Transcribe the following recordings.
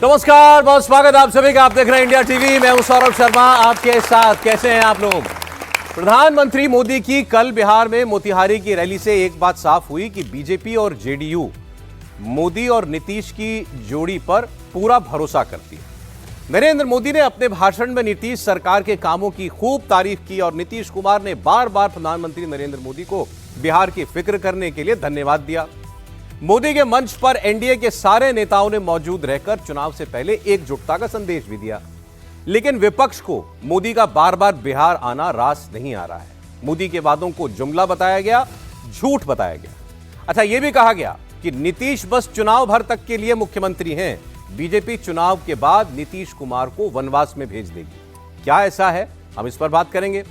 नमस्कार, बहुत स्वागत आप सभी का। आप देख रहे हैं इंडिया टीवी। मैं हूं सौरभ शर्मा आपके साथ। कैसे हैं आप लोग? प्रधानमंत्री मोदी की कल बिहार में मोतिहारी की रैली से एक बात साफ हुई कि बीजेपी और जेडीयू मोदी और नीतीश की जोड़ी पर पूरा भरोसा करती है। नरेंद्र मोदी ने अपने भाषण में नीतीश सरकार के कामों की खूब तारीफ की और नीतीश कुमार ने बार बार प्रधानमंत्री नरेंद्र मोदी को बिहार की फिक्र करने के लिए धन्यवाद दिया। मोदी के मंच पर एनडीए के सारे नेताओं ने मौजूद रहकर चुनाव से पहले एकजुटता का संदेश भी दिया। लेकिन विपक्ष को मोदी का बार बार बिहार आना रास नहीं आ रहा है। मोदी के वादों को जुमला बताया गया, झूठ बताया गया। अच्छा, यह भी कहा गया कि नीतीश बस चुनाव भर तक के लिए मुख्यमंत्री हैं। बीजेपी चुनाव के बाद नीतीश कुमार को वनवास में भेज देगी। क्या ऐसा है? हम इस पर बात करेंगे।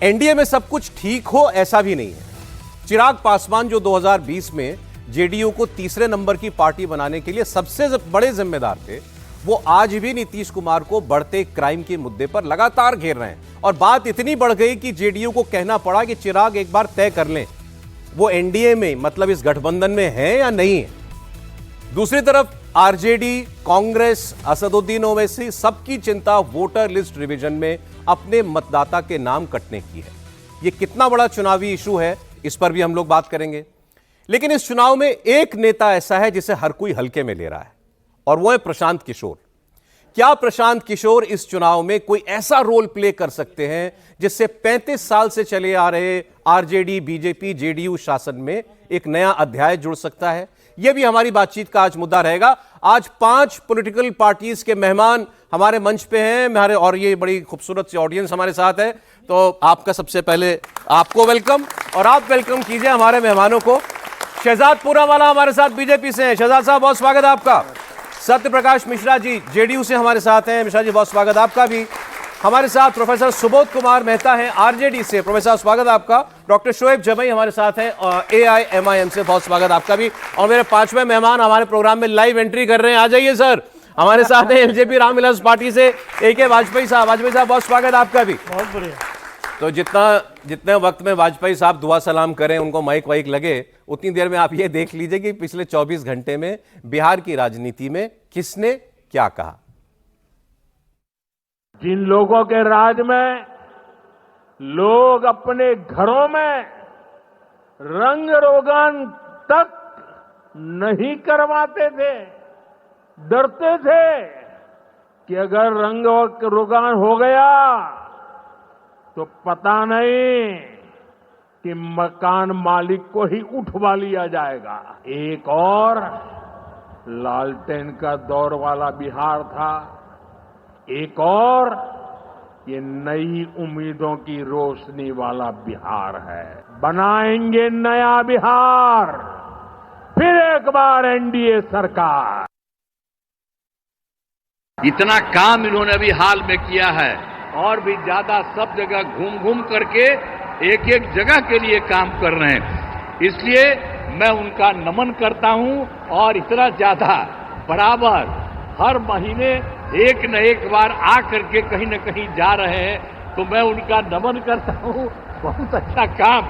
एनडीए में सब कुछ ठीक हो ऐसा भी नहीं है। चिराग पासवान जो 2020 में जेडीयू को तीसरे नंबर की पार्टी बनाने के लिए सबसे बड़े जिम्मेदार थे, वो आज भी नीतीश कुमार को बढ़ते क्राइम के मुद्दे पर लगातार घेर रहे हैं। और बात इतनी बढ़ गई कि जेडीयू को कहना पड़ा कि चिराग एक बार तय कर लें वो एनडीए में, मतलब इस गठबंधन में है या नहीं है। दूसरी तरफ आरजेडी, कांग्रेस, असदुद्दीन ओवैसी सबकी चिंता वोटर लिस्ट रिवीजन में अपने मतदाता के नाम कटने की है। यह कितना बड़ा चुनावी इशू है, इस पर भी हम लोग बात करेंगे। लेकिन इस चुनाव में एक नेता ऐसा है जिसे हर कोई हल्के में ले रहा है, और वो है प्रशांत किशोर। क्या प्रशांत किशोर इस चुनाव में कोई ऐसा रोल प्ले कर सकते हैं जिससे 35 साल से चले आ रहे आरजेडी, बीजेपी, जेडीयू शासन में एक नया अध्याय जुड़ सकता है? यह भी हमारी बातचीत का आज मुद्दा रहेगा। आज 5 पॉलिटिकल पार्टीज के मेहमान हमारे मंच पे हैं, और ये बड़ी खूबसूरत सी ऑडियंस हमारे साथ है। तो आपका सबसे पहले आपको वेलकम, और आप वेलकम कीजिए हमारे मेहमानों को। शहजाद पूरावाला हमारे साथ बीजेपी से हैं। शहजाद साहब, बहुत स्वागत है आपका। सत्य प्रकाश मिश्रा जी जेडीयू से हमारे साथ हैं। मिश्रा जी, बहुत स्वागत आपका भी। हमारे साथ प्रोफेसर सुबोध कुमार मेहता हैं आरजेडी से। प्रोफेसर, स्वागत आपका। डॉक्टर शोएब जमई हमारे साथ हैं एआईएमआईएम से। बहुत स्वागत आपका भी। और मेरे 5वें मेहमान हमारे प्रोग्राम में लाइव एंट्री कर रहे हैं। आ जाइए सर। हमारे साथ हैं एलजेपी रामविलास पार्टी से ए.के. वाजपेयी साहब। वाजपेयी साहब, बहुत स्वागत आपका भी। बहुत बढ़िया। तो जितने वक्त में वाजपेयी साहब दुआ सलाम करें, उनको माइक वाइक लगे, उतनी देर में आप ये देख लीजिए कि पिछले 24 घंटे में बिहार की राजनीति में किसने क्या कहा। जिन लोगों के राज में लोग अपने घरों में रंग रोगन तक नहीं करवाते थे, डरते थे कि अगर रंग रोगन हो गया तो पता नहीं कि मकान मालिक को ही उठवा लिया जाएगा। एक और लालटेन का दौर वाला बिहार था, एक और ये नई उम्मीदों की रोशनी वाला बिहार है। बनाएंगे नया बिहार, फिर एक बार एनडीए सरकार। इतना काम इन्होंने अभी हाल में किया है, और भी ज्यादा सब जगह घूम घूम करके एक एक जगह के लिए काम कर रहे हैं। इसलिए मैं उनका नमन करता हूं, और इतना ज्यादा बराबर हर महीने एक न एक बार आ करके कहीं न कहीं जा रहे हैं, तो मैं उनका नमन करता हूं। बहुत अच्छा काम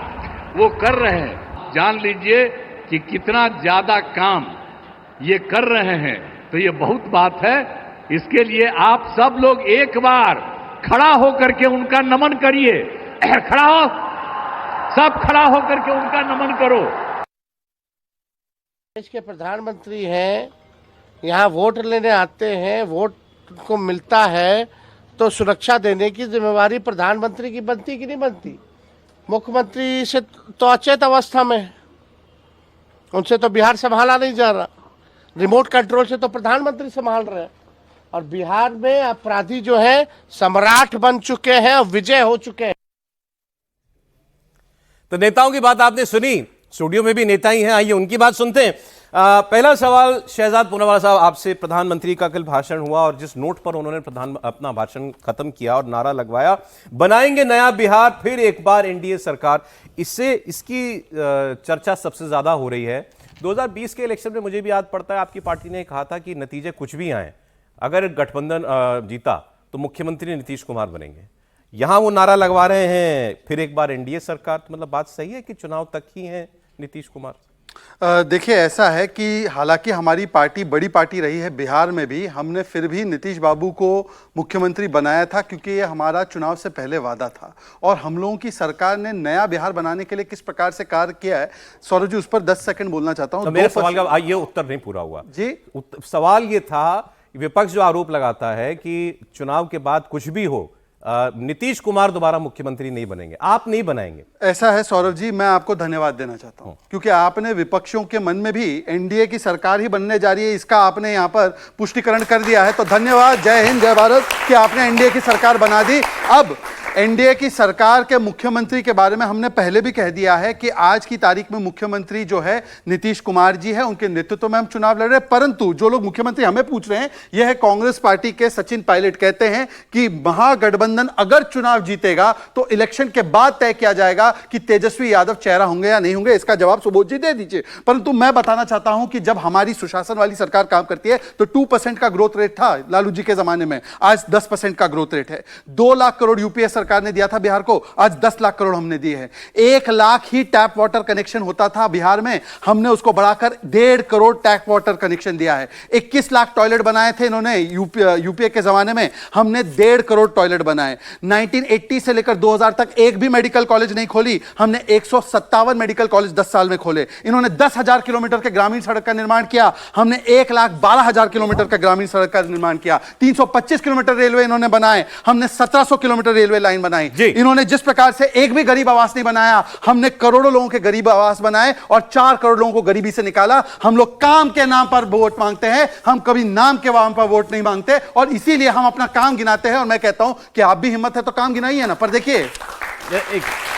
वो कर रहे हैं। जान लीजिए कि कितना ज्यादा काम ये कर रहे हैं, तो ये बहुत बात है। इसके लिए आप सब लोग एक बार खड़ा होकर के उनका नमन करिए। खड़ा हो, सब खड़ा होकर के उनका नमन करो। देश के प्रधानमंत्री हैं, यहाँ वोट लेने आते हैं, वोट को मिलता है तो सुरक्षा देने की जिम्मेवारी प्रधानमंत्री की बनती कि नहीं बनती? मुख्यमंत्री से तो अचेत अवस्था में है, उनसे तो बिहार संभाला नहीं जा रहा। रिमोट कंट्रोल से तो प्रधानमंत्री संभाल रहे हैं, और बिहार में अपराधी जो है सम्राट बन चुके हैं और विजय हो चुके हैं। तो नेताओं की बात आपने सुनी, स्टूडियो में भी नेता ही हैं, आइए उनकी बात सुनते हैं। पहला सवाल शहजाद पूनावाला साहब आपसे। प्रधानमंत्री का कल भाषण हुआ, और जिस नोट पर उन्होंने अपना भाषण खत्म किया और नारा लगवाया, बनाएंगे नया बिहार, फिर एक बार एनडीए सरकार, इसकी चर्चा सबसे ज्यादा हो रही है। 2020 के इलेक्शन में मुझे भी याद पड़ता है आपकी पार्टी ने कहा था कि नतीजे कुछ भी आए, अगर गठबंधन जीता तो मुख्यमंत्री नीतीश कुमार बनेंगे। यहां वो नारा लगवा रहे हैं फिर एक बार एनडीए सरकार। तो मतलब बात सही है कि चुनाव तक ही है नीतीश कुमार? देखिए, ऐसा है कि हालांकि हमारी पार्टी बड़ी पार्टी रही है बिहार में भी, हमने फिर भी नीतीश बाबू को मुख्यमंत्री बनाया था क्योंकि ये हमारा चुनाव से पहले वादा था। और हम लोगों की सरकार ने नया बिहार बनाने के लिए किस प्रकार से कार्य किया है, सौरभ जी उस पर 10 सेकंड बोलना चाहता हूं। तो मेरे सवाल का ये उत्तर नहीं पूरा हुआ जी। सवाल ये था, विपक्ष जो आरोप लगाता है कि चुनाव के बाद कुछ भी हो, नीतीश कुमार दोबारा मुख्यमंत्री नहीं बनेंगे, आप नहीं बनाएंगे। ऐसा है सौरभ जी, मैं आपको धन्यवाद देना चाहता हूं क्योंकि आपने विपक्षों के मन में भी एनडीए की सरकार ही बनने जा रही है, इसका आपने यहां पर पुष्टिकरण कर दिया है। तो धन्यवाद, जय हिंद जय भारत कि आपने एनडीए की सरकार बना दी। अब एनडीए की सरकार के मुख्यमंत्री के बारे में हमने पहले भी कह दिया है कि आज की तारीख में मुख्यमंत्री जो है नीतीश कुमार जी है, उनके नेतृत्व में हम चुनाव लड़ रहे हैं। परंतु जो लोग मुख्यमंत्री हमें पूछ रहे हैं, यह है कांग्रेस पार्टी के सचिन पायलट, कहते हैं कि महागठबंधन अगर चुनाव जीतेगा तो इलेक्शन के बाद तय किया जाएगा कि तेजस्वी यादव चेहरा होंगे या नहीं होंगे। इसका जवाब सुबोध जी दे दीजिए। परंतु मैं बताना चाहता हूं कि जब हमारी सुशासन वाली सरकार काम करती है तो 2% का ग्रोथ रेट था लालू जी के जमाने में, आज 10% का ग्रोथ रेट है। 2 लाख करोड़ यूपीए सरकार ने दिया था बिहार को, आज 10 लाख करोड़ हमने दिए हैं। 1 लाख ही टैप वाटर कनेक्शन होता था बिहार में, हमने उसको बढ़ाकर 1.5 करोड़ टैप वाटर कनेक्शन दिया है। 21 लाख टॉयलेट बनाए थे इन्होंने यूपीए के जमाने में, हमने 1.5 करोड़ टॉयलेट बनाए। 1980 से लेकर 2000 तक एक भी मेडिकल कॉलेज नहीं खोली, हमने 157 मेडिकल कॉलेज 10 साल में खोले। इन्होंने 10,000 किलोमीटर के ग्रामीण सड़क का निर्माण किया, हमने 1,12,000 किलोमीटर का ग्रामीण सड़क का निर्माण किया। 325 किलोमीटर रेलवे इन्होंने बनाए, हमने 1700 किलोमीटर रेलवे लाइन बनाई। इन्होंने जिस प्रकार से एक भी गरीब आवास नहीं बनाया, हमने करोड़ों लोगों के गरीब आवास बनाए और 4 करोड़ लोगों को गरीबी से निकाला। हम लोग काम के नाम पर वोट मांगते हैं, हम कभी नाम के नाम पर वोट नहीं मांगते और इसीलिए हम अपना काम गिनाते हैं। और मैं कहता हूं कि आप भी हिम्मत है तो काम गिनाइए ना। पर देखिए,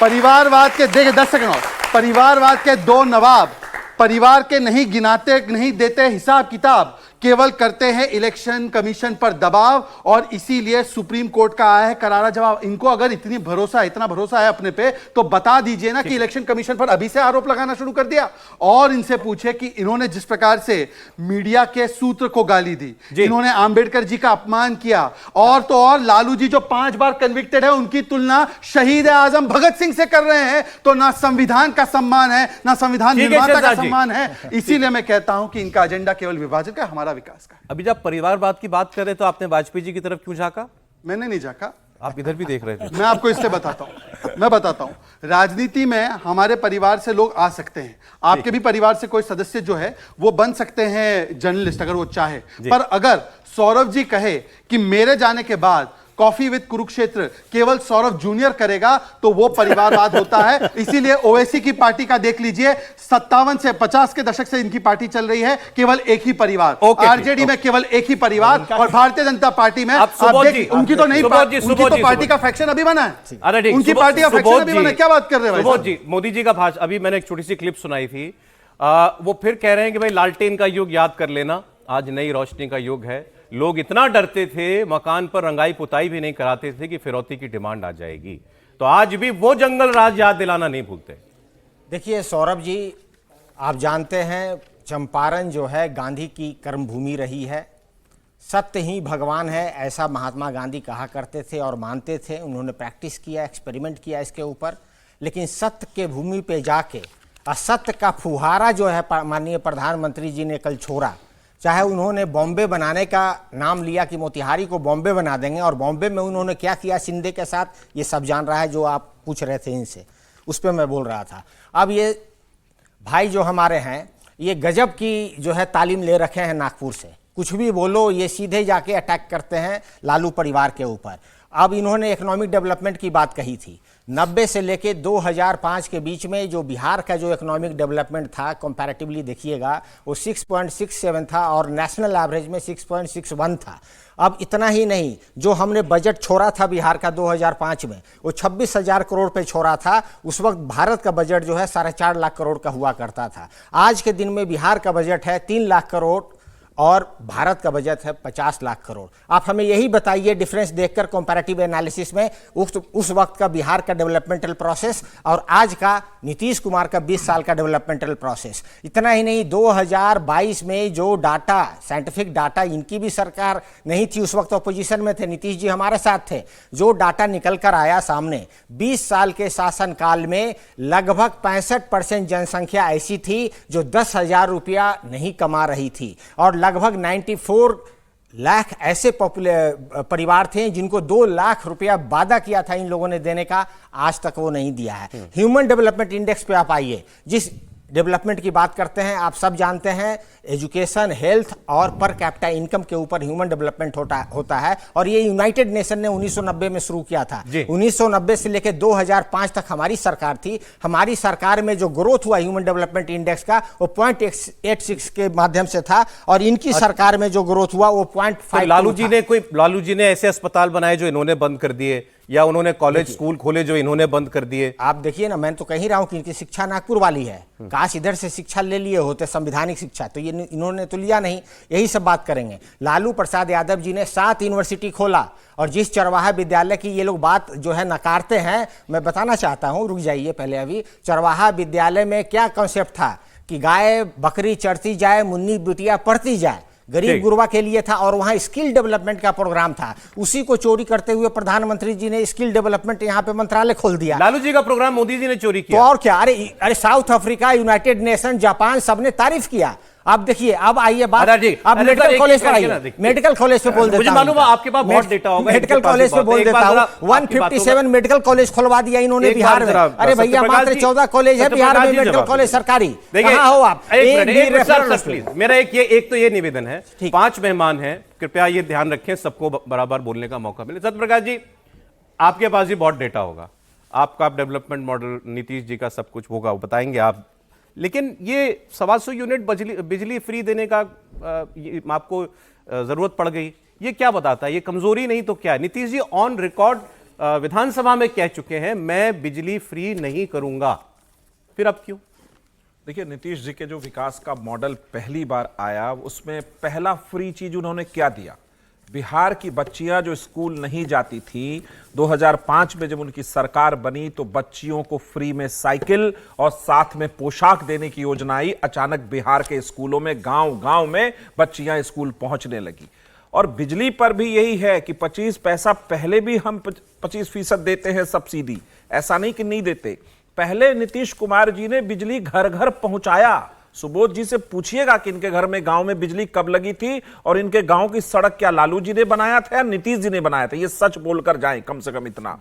परिवारवाद के, देखिए 10 सेकंड और, परिवारवाद के 2 नवाब परिवार के नहीं गिनाते, नहीं देते हिसाब किताब, केवल करते हैं इलेक्शन कमीशन पर दबाव। और इसीलिए सुप्रीम कोर्ट का आया है करारा जवाब। इनको अगर इतना भरोसा है अपने पे, तो बता दीजिए ना कि इलेक्शन कमीशन पर अभी से आरोप लगाना शुरू कर दिया। और इनसे पूछे कि इन्होंने जिस प्रकार से मीडिया के सूत्र को गाली दी, इन्होंने आंबेडकर जी का अपमान किया, और तो और लालू जी जो 5 बार कन्विक्टेड है, उनकी तुलना शहीद आजम भगत सिंह से कर रहे हैं। तो ना संविधान का सम्मान है, ना संविधान निर्माता का सम्मान है। इसीलिए मैं कहता हूं कि इनका एजेंडा केवल विभाजन का, हमारा विकास का। अभी जब परिवारवाद की बात करें तो आपने वाजपेयी जी की तरफ क्यों झांका? मैंने नहीं झांका, आप इधर भी देख रहे थे। मैं आपको इससे बताता हूं, मैं बताता हूं। राजनीति में हमारे परिवार से लोग आ सकते हैं, आपके भी परिवार से कोई सदस्य जो है वो बन सकते हैं जर्नलिस्ट अगर वो चाहे। पर अगर सौरभ जी कहे कि मेरे जाने के बाद कॉफी विद कुरुक्षेत्र केवल सौरभ जूनियर करेगा, तो वो परिवारवाद होता है। इसीलिए ओवैसी की पार्टी का देख लीजिए, 57 से 50 के दशक से इनकी पार्टी चल रही है, केवल एक ही परिवार। आरजेडी में केवल एक ही परिवार, और भारतीय जनता पार्टी में उनकी तो नहीं, उनकी तो पार्टी का फैक्शन अभी बना है। अरे उनकी पार्टी का फैक्शन अभी बना है, क्या बात कर रहे हैं सुबोध जी? मोदी जी का भाषण अभी मैंने एक छोटी सी क्लिप सुनाई थी, वो फिर कह रहे हैं कि भाई लालटेन का युग याद कर लेना, आज नई रोशनी का युग है। लोग इतना डरते थे, मकान पर रंगाई पुताई भी नहीं कराते थे कि फिरौती की डिमांड आ जाएगी। तो आज भी वो जंगल राज याद दिलाना नहीं भूलते। देखिए सौरभ जी, आप जानते हैं चंपारण जो है गांधी की कर्मभूमि रही है। सत्य ही भगवान है, ऐसा महात्मा गांधी कहा करते थे और मानते थे। उन्होंने प्रैक्टिस किया, एक्सपेरिमेंट किया इसके ऊपर। लेकिन सत्य के भूमि पे जाके असत्य का फुहारा जो है माननीय प्रधानमंत्री जी ने कल छोड़ा। चाहे उन्होंने बॉम्बे बनाने का नाम लिया कि मोतिहारी को बॉम्बे बना देंगे, और बॉम्बे में उन्होंने क्या किया शिंदे के साथ, ये सब जान रहा है। जो आप पूछ रहे थे इनसे, उस पर मैं बोल रहा था। अब ये भाई जो हमारे हैं, ये गजब की जो है तालीम ले रखे हैं नागपुर से। कुछ भी बोलो, ये सीधे जाके अटैक करते हैं लालू परिवार के ऊपर। अब इन्होंने इकोनॉमिक डेवलपमेंट की बात कही थी। 90 से लेके 2005 के बीच में जो बिहार का जो इकोनॉमिक डेवलपमेंट था, कंपैरेटिवली देखिएगा, वो 6.67 था और नेशनल एवरेज में 6.61 था। अब इतना ही नहीं, जो हमने बजट छोड़ा था बिहार का 2005 में, वो 26,000 करोड़ पे छोड़ा था। उस वक्त भारत का बजट जो है 4.5 लाख करोड़ का हुआ करता था। आज के दिन में बिहार का बजट है 3 लाख करोड़ और भारत का बजट है 50 लाख करोड़। आप हमें यही बताइए डिफरेंस देखकर कंपैरेटिव एनालिसिस में उस वक्त का बिहार का डेवलपमेंटल प्रोसेस और आज का नीतीश कुमार का 20 साल का डेवलपमेंटल प्रोसेस। इतना ही नहीं, 2022 में जो डाटा, साइंटिफिक डाटा, इनकी भी सरकार नहीं थी, उस वक्त अपोजिशन में थे, नीतीश जी हमारे साथ थे, जो डाटा निकल कर आया सामने, 20 साल के शासनकाल में लगभग 65% जनसंख्या ऐसी थी जो 10,000 रुपया नहीं कमा रही थी और लगभग 94 लाख ऐसे परिवार थे जिनको 2 लाख रुपया वादा किया था इन लोगों ने देने का, आज तक वो नहीं दिया है। ह्यूमन डेवलपमेंट इंडेक्स पे आप आइए, जिस डेवलपमेंट की बात करते हैं, आप सब जानते हैं एजुकेशन, हेल्थ और पर कैपिटा इनकम के ऊपर ह्यूमन डेवलपमेंट होता है और ये यूनाइटेड नेशन ने 1990 में शुरू किया था। 1990 से लेकर 2005 तक हमारी सरकार थी। हमारी सरकार में जो ग्रोथ हुआ ह्यूमन डेवलपमेंट इंडेक्स का वो 0.86 के माध्यम से था और इनकी सरकार में जो ग्रोथ हुआ वो 0.5। लालू जी ने ऐसे अस्पताल बनाए जो इन्होंने बंद कर दिए, या उन्होंने कॉलेज स्कूल खोले जो इन्होंने बंद कर दिए। आप देखिए ना, मैं तो कह ही रहा हूं कि इनकी शिक्षा नागपुर वाली है, काश इधर से शिक्षा ले लिए होते, संवैधानिक शिक्षा, तो ये इन्होंने तो लिया नहीं। यही सब बात करेंगे। लालू प्रसाद यादव जी ने 7 यूनिवर्सिटी खोला और जिस चरवाहा विद्यालय की ये लोग बात जो है नकारते हैं, मैं बताना चाहता हूं, रुक जाइए पहले। अभी चरवाहा विद्यालय में क्या कॉन्सेप्ट था कि गाय बकरी चढ़ती जाए, मुन्नी बिटिया पढ़ती जाए, गरीब गुरबा के लिए था और वहां स्किल डेवलपमेंट का प्रोग्राम था। उसी को चोरी करते हुए प्रधानमंत्री जी ने स्किल डेवलपमेंट यहां पे मंत्रालय खोल दिया। लालू जी का प्रोग्राम मोदी जी ने चोरी किया। तो और क्या, अरे south Africa, United nation, Japan, सबने तारीफ किया। अब देखिए, अब आइए बात, अब मेडिकल कॉलेज पर आइए। मेडिकल कॉलेज पे बोल देता हूं, मुझे मालूम है आपके पास बहुत डेटा होगा। मेडिकल कॉलेज पे बोल देता हूं, 157 मेडिकल कॉलेज खुलवा दिया इन्होंने बिहार में। अरे भैया, मात्र 14 कॉलेज है बिहार में मेडिकल कॉलेज सरकारी। कहां हो आप? मेरा एक तो ये निवेदन है, 5 मेहमान हैं, कृपया ये ध्यान रखें, सबको बराबर बोलने का मौका मिले। सत्यप्रकाश जी, आपके पास भी बहुत डेटा होगा, आपका डेवलपमेंट मॉडल, नीतीश जी का सब कुछ होगा, वो बताएंगे आप। लेकिन ये 125 यूनिट बिजली फ्री देने का आपको जरूरत पड़ गई, ये क्या बताता है? ये कमजोरी नहीं तो क्या है? नीतीश जी ऑन रिकॉर्ड विधानसभा में कह चुके हैं, मैं बिजली फ्री नहीं करूंगा, फिर अब क्यों? देखिए, नीतीश जी के जो विकास का मॉडल पहली बार आया, उसमें पहला फ्री चीज उन्होंने क्या दिया? बिहार की बच्चियां जो स्कूल नहीं जाती थी, 2005 में जब उनकी सरकार बनी तो बच्चियों को फ्री में साइकिल और साथ में पोशाक देने की योजना आई। अचानक बिहार के स्कूलों में गांव-गांव में बच्चियां स्कूल पहुंचने लगी। और बिजली पर भी यही है कि 25 पैसा पहले भी हम 25% देते हैं सब्सिडी, ऐसा नहीं कि नहीं देते। पहले नीतीश कुमार जी ने बिजली घर घर पहुंचाया। सुबोध जी से पूछिएगा कि इनके घर में गांव में बिजली कब लगी थी और इनके गांव की सड़क क्या लालू जी ने बनाया था या नीतीश जी ने बनाया था, ये सच बोलकर जाएं कम से कम इतना।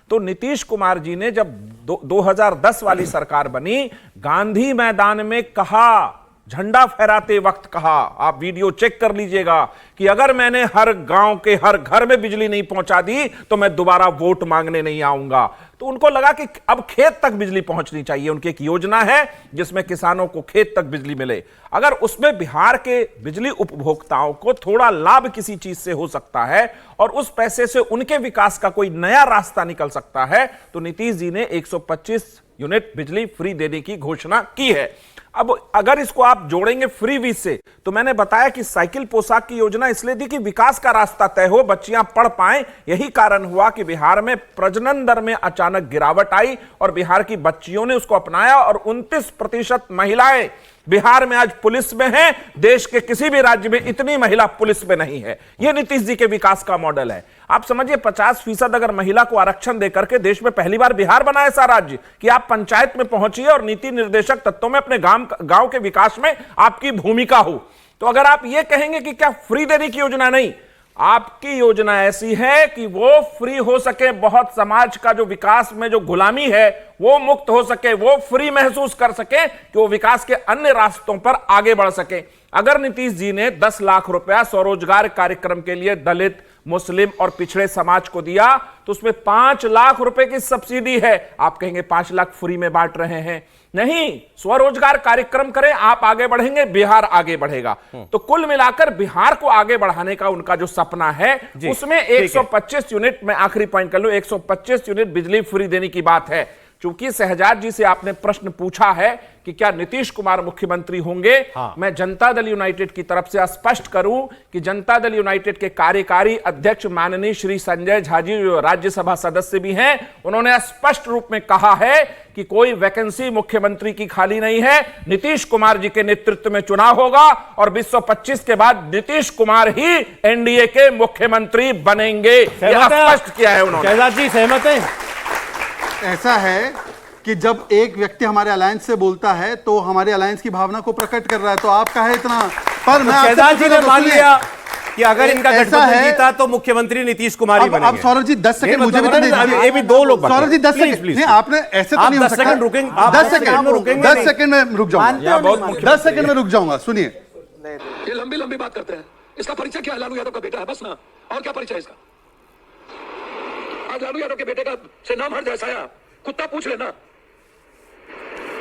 तो नीतीश कुमार जी ने जब 2010 वाली सरकार बनी, गांधी मैदान में कहा, झंडा फहराते वक्त कहा, आप वीडियो चेक कर लीजिएगा, कि अगर मैंने हर गांव के हर घर में बिजली नहीं पहुंचा दी तो मैं दोबारा वोट मांगने नहीं आऊंगा। तो उनको लगा कि अब खेत तक बिजली पहुंचनी चाहिए। उनकी एक योजना है जिसमें किसानों को खेत तक बिजली मिले। अगर उसमें बिहार के बिजली उपभोक्ताओं को थोड़ा लाभ किसी चीज से हो सकता है और उस पैसे से उनके विकास का कोई नया रास्ता निकल सकता है, तो नीतीश जी ने 125 यूनिट बिजली फ्री देने की घोषणा की है। अब अगर इसको आप जोड़ेंगे फ्री वीज से, तो मैंने बताया कि साइकिल पोशाक की योजना इसलिए दी कि विकास का रास्ता तय हो, बच्चियां पढ़ पाएं। यही कारण हुआ कि बिहार में प्रजनन दर में अचानक गिरावट आई और बिहार की बच्चियों ने उसको अपनाया और 29% महिलाएं बिहार में आज पुलिस में हैं। देश के किसी भी राज्य में इतनी महिला पुलिस में नहीं है। यह नीतीश जी के विकास का मॉडल है। आप समझिए, 50% अगर महिला को आरक्षण देकर के देश में पहली बार बिहार बना ऐसा राज्य कि आप पंचायत में पहुंचिए और नीति निर्देशक तत्वों में अपने गांव के विकास में आपकी भूमिका हो। तो अगर आप ये कहेंगे कि क्या फ्री देने की योजना नहीं, आपकी योजना ऐसी है कि वो फ्री हो सके, बहुत समाज का जो विकास में जो गुलामी है वो मुक्त हो सके, वो फ्री महसूस कर सके कि वो विकास के अन्य रास्तों पर आगे बढ़ सके। अगर नीतीश जी ने 10 लाख रुपया स्वरोजगार कार्यक्रम के लिए दलित, मुस्लिम और पिछड़े समाज को दिया, तो उसमें 5 लाख रुपए की सब्सिडी है। आप कहेंगे 5 लाख फ्री में बांट रहे हैं। नहीं, स्वरोजगार कार्यक्रम करें, आप आगे बढ़ेंगे, बिहार आगे बढ़ेगा। तो कुल मिलाकर बिहार को आगे बढ़ाने का उनका जो सपना है, उसमें 125 यूनिट, मैं आखिरी पॉइंट कर लूं, 125 यूनिट बिजली फ्री देने की बात है। चूंकि शहजाद जी से आपने प्रश्न पूछा है कि क्या नीतीश कुमार मुख्यमंत्री होंगे, मैं जनता दल यूनाइटेड की तरफ से स्पष्ट करूं कि जनता दल यूनाइटेड के कार्यकारी अध्यक्ष माननीय श्री संजय झा जी, जो राज्यसभा सदस्य भी हैं, उन्होंने स्पष्ट रूप में कहा है कि कोई वैकेंसी मुख्यमंत्री की खाली नहीं है। नीतीश कुमार जी के नेतृत्व में चुनाव होगा और 2025 के बाद नीतीश कुमार ही एनडीए के मुख्यमंत्री बनेंगे, यह स्पष्ट किया है उन्होंने। शहजाद जी सहमत हैं? ऐसा है कि जब एक व्यक्ति हमारे अलायंस से बोलता है तो हमारे अलायंस की भावना को प्रकट कर रहा है, तो आपका है इतना। पर मैं शहजाद जी ने मान लिया कि अगर इनका ऐसा गठबंधन है, जीता तो मुख्यमंत्री नीतीश कुमार ही बनेंगे। अब सौरभ जी 10 सेकंड मुझे भी तो दे दीजिए। ये भी दो लोग सौरभ जी 10 सेकंड नहीं, आपने ऐसे तो नहीं हो सकता। 10 सेकंड रुकेंगे, 10 सेकंड में रुक जाऊंगा, 10 सेकंड में रुक जाऊंगा। सुनिए, ये लंबी लंबी बात करते हैं। इसका परिचय क्या है? लालू यादव का बेटा है, बस ना। और क्या परिचय इसका? आज लालू यादव के बेटे का से नाम हट जाए साया, कुत्ता पूछ लेना।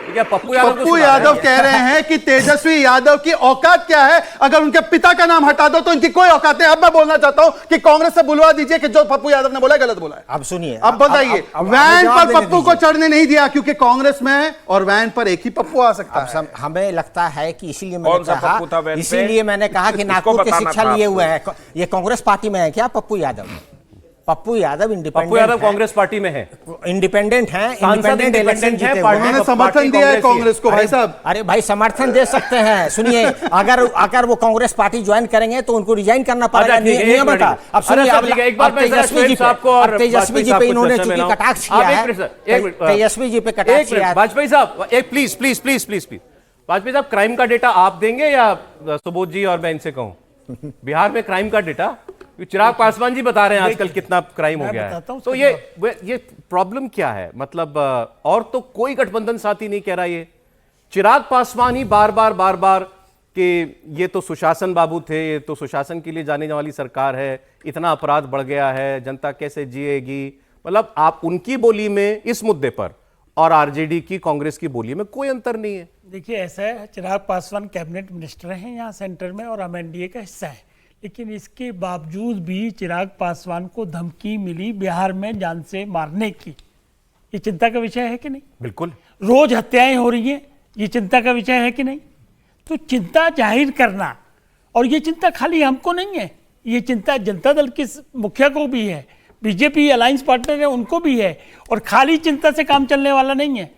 क्या पप्पू यादव कह रहे हैं कि तेजस्वी यादव की औकात क्या है? अगर उनके पिता का नाम हटा दो तो इनकी कोई औकात नहीं। अब मैं बोलना चाहता हूं कि कांग्रेस से बुलवा दीजिए कि जो पप्पू यादव ने बोला गलत बोला है। अब सुनिए, अब बताइए, वैन पर पप्पू को चढ़ने नहीं दिया क्योंकि कांग्रेस में और वैन पर एक ही पप्पू आ सकता है। हमें लगता है कि इसीलिए मैंने कहा कि इसको नागपुर की बताना शिक्षा था लिए हुए हैं। ये कांग्रेस पार्टी में है क्या पप्पू यादव? पप्पू यादव इंडिपेंडेंट कांग्रेस पार्टी में है, इंडिपेंडेंट हैं, इंडिपेंडेंट इलेक्शन जीते हुए हैं। उन्होंने समर्थन दिया है कांग्रेस को भाई साहब। अरे भाई समर्थन दे सकते हैं। सुनिए, अगर वो कांग्रेस पार्टी ज्वाइन करेंगे तो उनको रिजाइन करना पड़ेगा नियम का। अब सुनिए, तेजस्वी जी पे इन्होंने चूंकि कटाक्ष किया है, तेजस्वी जी पे कटाक्ष किया है। वाजपेयी साहब एक please please please please please Vajpayee साहब, क्राइम का डेटा आप देंगे या सुबोध जी और मैं इनसे कहूं? बिहार में क्राइम का डेटा चिराग पासवान जी बता रहे हैं आजकल कितना क्राइम हो गया है। तो ये प्रॉब्लम क्या है? मतलब और तो कोई गठबंधन साथी नहीं कह रहा। ये चिराग पासवान ही बार बार कि ये तो सुशासन बाबू थे, ये तो सुशासन के लिए जाने वाली सरकार है, इतना अपराध बढ़ गया है, जनता कैसे जिएगी। मतलब आप उनकी बोली में इस मुद्दे पर और आरजेडी की, कांग्रेस की बोली में कोई अंतर नहीं है। देखिए ऐसा है, चिराग पासवान कैबिनेट मिनिस्टर हैं यहाँ सेंटर में और हम एनडीए का हिस्सा है, लेकिन इसके बावजूद भी चिराग पासवान को धमकी मिली बिहार में जान से मारने की। ये चिंता का विषय है कि नहीं? बिल्कुल। रोज हत्याएं हो रही हैं, ये चिंता का विषय है कि नहीं? तो चिंता जाहिर करना, और ये चिंता खाली हमको नहीं है, ये चिंता जनता दल के मुखिया को भी है, बीजेपी अलायंस पार्टनर है उनको भी है। और खाली चिंता से काम चलने वाला नहीं है।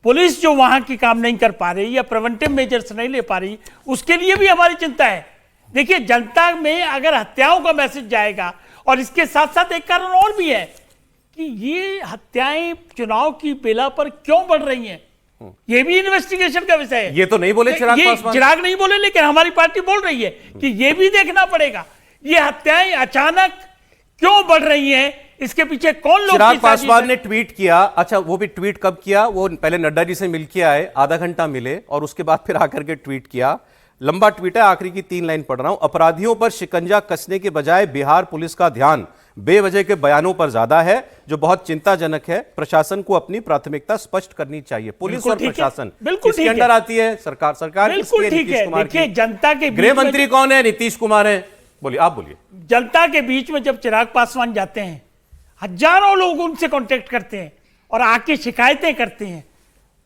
पुलिस जो वहां की काम नहीं कर पा रही या प्रिवेंटिव मेजर्स नहीं ले पा रही, उसके लिए भी हमारी चिंता है। देखिए, जनता में अगर हत्याओं का मैसेज जाएगा, और इसके साथ साथ एक कारण और भी है कि ये हत्याएं चुनाव की बेला पर क्यों बढ़ रही हैं, ये भी इन्वेस्टिगेशन का विषय है। ये तो नहीं बोले चिराग पासवान, चिराग नहीं बोले, लेकिन हमारी पार्टी बोल रही है कि ये भी देखना पड़ेगा ये हत्याएं अचानक क्यों बढ़ रही हैं, इसके पीछे कौन लोग। चिराग पासवान ने ट्वीट किया, अच्छा वो भी ट्वीट कब किया? वो पहले नड्डा जी से मिल के आए, आधा घंटा मिले और उसके बाद फिर आकर के ट्वीट किया। लंबा ट्वीट है, आखिरी की 3 लाइन पढ़ रहा हूं। अपराधियों पर शिकंजा कसने के बजाय बिहार पुलिस का ध्यान बेवजह के बयानों पर ज्यादा है, जो बहुत चिंताजनक है। प्रशासन को अपनी प्राथमिकता स्पष्ट करनी चाहिए। पुलिस और प्रशासन किसके अंडर आती है? सरकार बिल्कुल ठीक है। देखिए, जनता के गृह मंत्री कौन है? नीतीश कुमार है। बोलिए, आप बोलिए। जनता के बीच में जब चिराग पासवान जाते हैं, हजारों लोग उनसे कांटेक्ट करते हैं और आके शिकायतें करते हैं,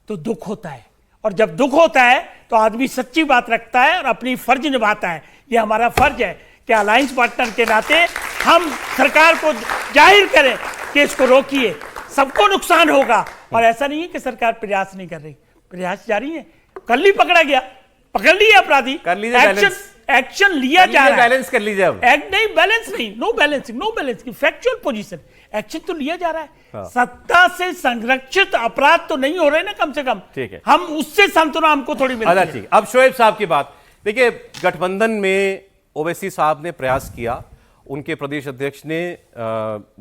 तो दुख होता है। और जब दुख होता है तो आदमी सच्ची बात रखता है और अपनी फर्ज निभाता है। ये हमारा फर्ज है कि अलायंस पार्टनर के नाते हम सरकार को जाहिर करें कि इसको रोकिए, सबको नुकसान होगा। और ऐसा नहीं है कि सरकार प्रयास नहीं कर रही, प्रयास जारी है। कल ही पकड़ा गया, पकड़ लिया अपराधी, कर लीजिए, एक्शन लिया जा रहा है। बैलेंस कर लीजिए अब। नहीं, बैलेंस नहीं, no balancing, factual position, action तो लिया जा रहा है। हाँ। सत्ता से संरक्षित अपराध तो नहीं हो रहे ना, कम से कम। ठीक है, हम उससे सांत्वना हमको थोड़ी मिलती है। ठीक। अब शोएब साहब की बात देखिए, गठबंधन में ओवैसी साहब ने प्रयास किया, उनके प्रदेश अध्यक्ष ने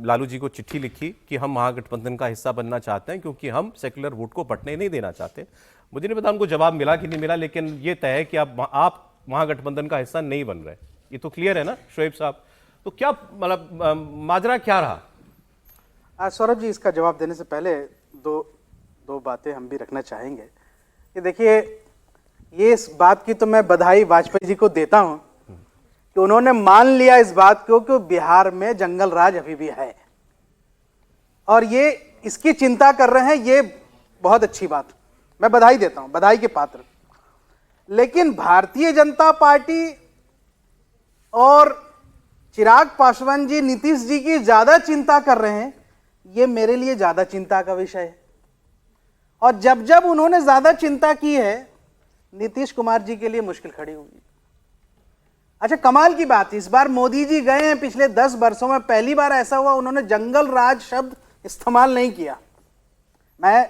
लालू जी को चिट्ठी लिखी कि हम महागठबंधन का हिस्सा बनना चाहते हैं क्योंकि हम सेक्युलर वोट को बंटने नहीं देना चाहते। मुझे नहीं पता उनको जवाब मिला कि नहीं मिला, लेकिन ये तय है कि आप महागठबंधन का हिस्सा नहीं बन रहे। ये तो क्लियर है ना शोएब साहब? तो क्या मतलब माजरा क्या रहा? सौरभ जी, इसका जवाब देने से पहले दो बातें हम भी रखना चाहेंगे कि देखिए, ये इस बात की तो मैं बधाई वाजपेयी जी को देता हूं कि उन्होंने मान लिया इस बात को कि बिहार में जंगल राज अभी भी है। और ये इसकी चिंता कर रहे हैं, ये बहुत अच्छी बात, मैं बधाई देता हूं, बधाई के पात्र। लेकिन भारतीय जनता पार्टी और चिराग पासवान जी नीतीश जी की ज्यादा चिंता कर रहे हैं, ये मेरे लिए ज्यादा चिंता का विषय है। और जब जब उन्होंने ज्यादा चिंता की है, नीतीश कुमार जी के लिए मुश्किल खड़ी हुई। अच्छा, कमाल की बात, इस बार मोदी जी गए हैं, पिछले 10 वर्षों में पहली बार ऐसा हुआ उन्होंने जंगल राज शब्द इस्तेमाल नहीं किया। मैं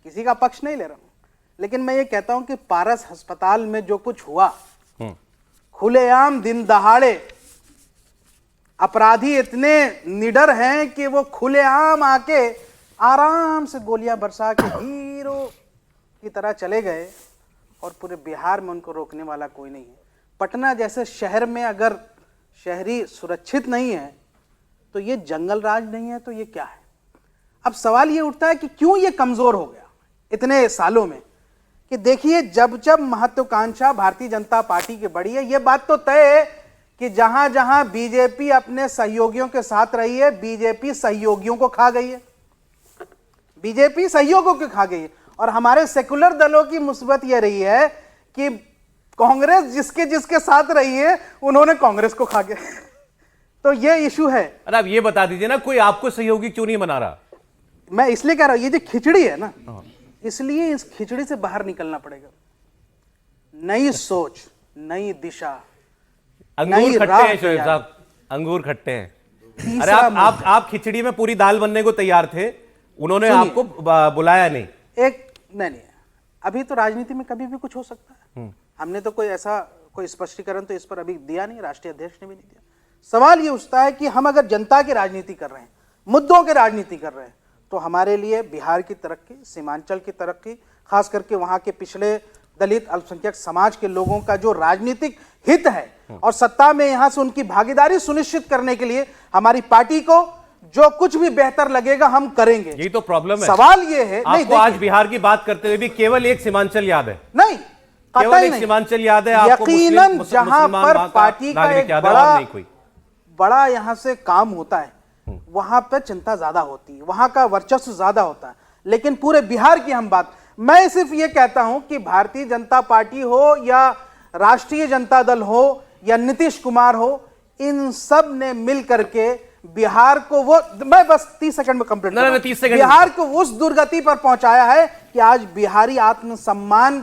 किसी का पक्ष नहीं ले रहा हूं, लेकिन मैं ये कहता हूं कि पारस अस्पताल में जो कुछ हुआ, खुलेआम दिन दहाड़े अपराधी इतने निडर हैं कि वो खुलेआम आके आराम से गोलियां बरसा के हीरो की तरह चले गए, और पूरे बिहार में उनको रोकने वाला कोई नहीं है। पटना जैसे शहर में अगर शहरी सुरक्षित नहीं है, तो ये जंगल राज नहीं है तो ये क्या है? अब सवाल ये उठता है कि क्यों ये कमजोर हो गया इतने सालों में। कि देखिए, जब जब महत्वाकांक्षा भारतीय जनता पार्टी की बढ़ी है, ये बात तो तय है कि जहां जहां बीजेपी अपने सहयोगियों के साथ रही है, बीजेपी सहयोगियों को खा गई है, बीजेपी सहयोगियों को खा गई है। और हमारे सेकुलर दलों की मुसीबत यह रही है कि कांग्रेस जिसके जिसके साथ रही है, उन्होंने कांग्रेस को खा गया। तो ये इशू है। अरे आप ये बता दीजिए ना, कोई आपको सहयोगी क्यों नहीं बना रहा? मैं इसलिए कह रहा हूं, ये जो खिचड़ी है ना, इसलिए इस खिचड़ी से बाहर निकलना पड़ेगा। नई सोच, नई दिशा, अंगूर खट्टे हैं शोएब साहब, अंगूर खट्टे हैं। अरे आप खिचड़ी में पूरी दाल बनने को तैयार थे, उन्होंने आपको बुलाया नहीं। नहीं, अभी तो राजनीति में कभी भी कुछ हो सकता है। हमने तो कोई ऐसा कोई स्पष्टीकरण तो इस पर अभी दिया नहीं, राष्ट्रीय अध्यक्ष ने भी नहीं दिया। सवाल ये उठता है कि हम अगर जनता की राजनीति कर रहे हैं, मुद्दों की राजनीति कर रहे हैं, तो हमारे लिए बिहार की तरक्की, सीमांचल की तरक्की, खास करके वहां के पिछड़े दलित अल्पसंख्यक समाज के लोगों का जो राजनीतिक हित है और सत्ता में यहां से उनकी भागीदारी सुनिश्चित करने के लिए हमारी पार्टी को जो कुछ भी बेहतर लगेगा हम करेंगे। यही तो प्रॉब्लम है। सवाल ये है, आपको आज बिहार की बात करते हुए भी केवल एक सीमांचल याद है? नहीं, केवल एक सीमांचल याद है आपको? यकीनन जहां पर पार्टी का एक बड़ा यहां से काम होता है, वहां पर चिंता ज्यादा होती है, वहां का वर्चस्व ज्यादा होता है। लेकिन पूरे बिहार की हम बात, मैं सिर्फ ये कहता हूं कि भारतीय जनता पार्टी हो या राष्ट्रीय जनता दल हो या नीतीश कुमार हो, इन सब ने मिल करके बिहार को वो, मैं बस 30 सेकंड में कंप्लीट करूंगा, 30 सेकंड बिहार को उस दुर्गति पर पहुंचाया है कि आज बिहारी आत्मसम्मान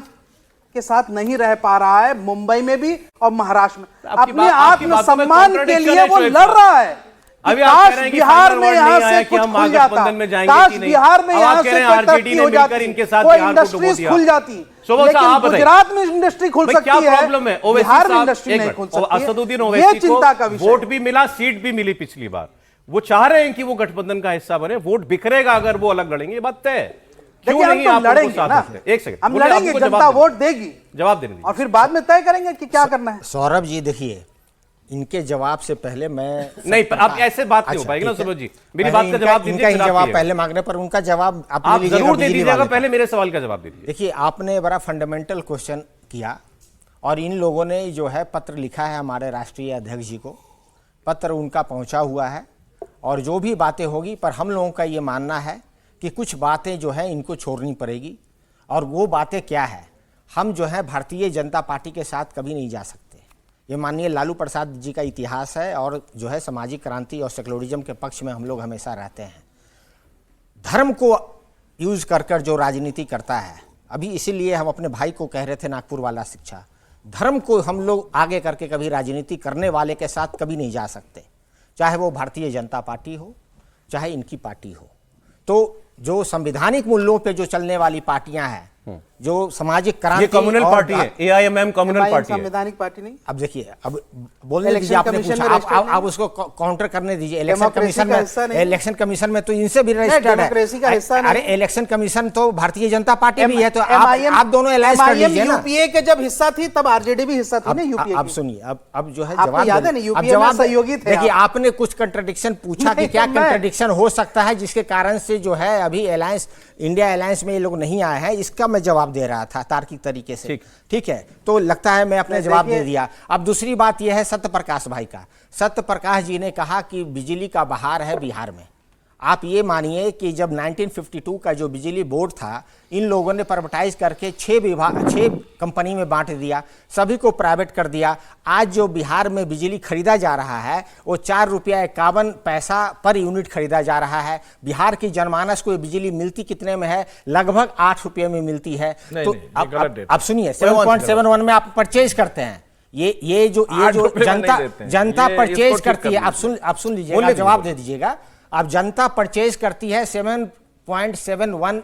के साथ नहीं रह पा रहा है। मुंबई में भी और महाराष्ट्र में अपने आत्मसम्मान के लिए वो लड़ रहा है। अभी आप कह रहे हैं कि बिहार में यहाँ से कि कुछ हम खुल जाता, महागठबंधन में जाएंगे काश कि नहीं? बिहार में यहाँ से आरजेडी ने मिलकर इनके साथ कोई बिहार को डुबो इंडस्ट्रीज दिया। खुल जाती, लेकिन गुजरात में इंडस्ट्री खुल सकती है, क्या प्रॉब्लम है? बिहार में इंडस्ट्री नहीं खुल सकती। असदुद्दीन ये ओवैसी चिंता का को विषय वोट भी मिला, सीट भी मिली पिछली बार। वो चाह रहे हैं कि वो गठबंधन का हिस्सा बने, वोट बिखरेगा अगर वो अलग लड़ेंगे, ये बात तय है। क्यों नहीं आप लड़ेंगे ना? एक सेकंड, हम लड़ेंगे, जनता वोट देगी, जवाब देने दीजिए, और फिर बाद में तय करेंगे कि क्या करना है। सौरभ जी देखिए, इनके जवाब से पहले मैं नहीं, आप ऐसे बात नहीं हो पाएगी ना सुब्रत जी, मेरी बात का जवाब दीजिए। इनका जवाब पहले मांगने पर उनका जवाब आप जरूर दे दीजिएगा, पहले मेरे सवाल का जवाब दीजिए। देखिए, आपने बड़ा फंडामेंटल क्वेश्चन किया और इन लोगों ने जो है पत्र लिखा है हमारे राष्ट्रीय अध्यक्ष जी को, पत्र उनका पहुंचा हुआ है, और जो भी बातें होगी, पर हम लोगों का ये मानना है कि कुछ बातें जो है इनको छोड़नी पड़ेगी। और वो बातें क्या है, हम जो है भारतीय जनता पार्टी के साथ कभी नहीं जा सकते। ये माननीय लालू प्रसाद जी का इतिहास है, और जो है सामाजिक क्रांति और सेकुलरिज्म के पक्ष में हम लोग हमेशा रहते हैं। धर्म को यूज कर कर जो राजनीति करता है, अभी इसीलिए हम अपने भाई को कह रहे थे नागपुर वाला शिक्षा, धर्म को हम लोग आगे करके कभी राजनीति करने वाले के साथ कभी नहीं जा सकते, चाहे वो भारतीय जनता पार्टी हो चाहे इनकी पार्टी हो। तो जो संवैधानिक मूल्यों पे जो चलने वाली पार्टियां हैं, जो सामाजिक क्रांति, ये कम्युनल पार्टी है, एआईएमएम कम्युनल पार्टी है, संवैधानिक पार्टी नहीं। अब देखिए, अब बोलने दीजिए, आपने पूछा, आप उसको काउंटर करने दीजिए। इलेक्शन कमीशन में तो इनसे भी रजिस्टर्ड है। अरे इलेक्शन कमीशन तो भारतीय जनता पार्टी भी है, तो आप दोनों अलायंस कर लीजिए ना। यूपीए के जब हिस्सा थी तब आरजेडी भी हिस्सा थी ना यूपीए। अब सुनिए, अब जो है जवाब याद है ना, यूपीए में सहयोगी थे। देखिए, आपने कुछ कंट्रडिक्शन पूछा कि क्या कंट्रडिक्शन हो सकता है जिसके कारण से जो है अभी अलायंस, इंडिया अलायंस में ये लोग नहीं आए हैं, इसका मैं जवाब दे रहा था तार्किक तरीके से। ठीक है, तो लगता है मैं अपने जवाब दे दिया। अब दूसरी बात यह है सत्य प्रकाश भाई का। सत्य प्रकाश जी ने कहा कि बिजली का बहार है बिहार में। आप ये मानिए कि जब 1952 का जो बिजली बोर्ड था, इन लोगों ने प्राइवेटाइज करके 6 कंपनी में बांट दिया, सभी को प्राइवेट कर दिया। आज जो बिहार में बिजली खरीदा जा रहा है वो 4 रुपया 51 पैसा पर यूनिट खरीदा जा रहा है। बिहार की जनमानस को ये बिजली मिलती कितने में है? लगभग 8 रुपये में मिलती है। तो अब सुनिए, 7.71 में आप परचेज करते हैं। ये जो जनता परचेज करती है, आप सुन लीजिएगा, जवाब दे दीजिएगा। अब जनता परचेज करती है 7.71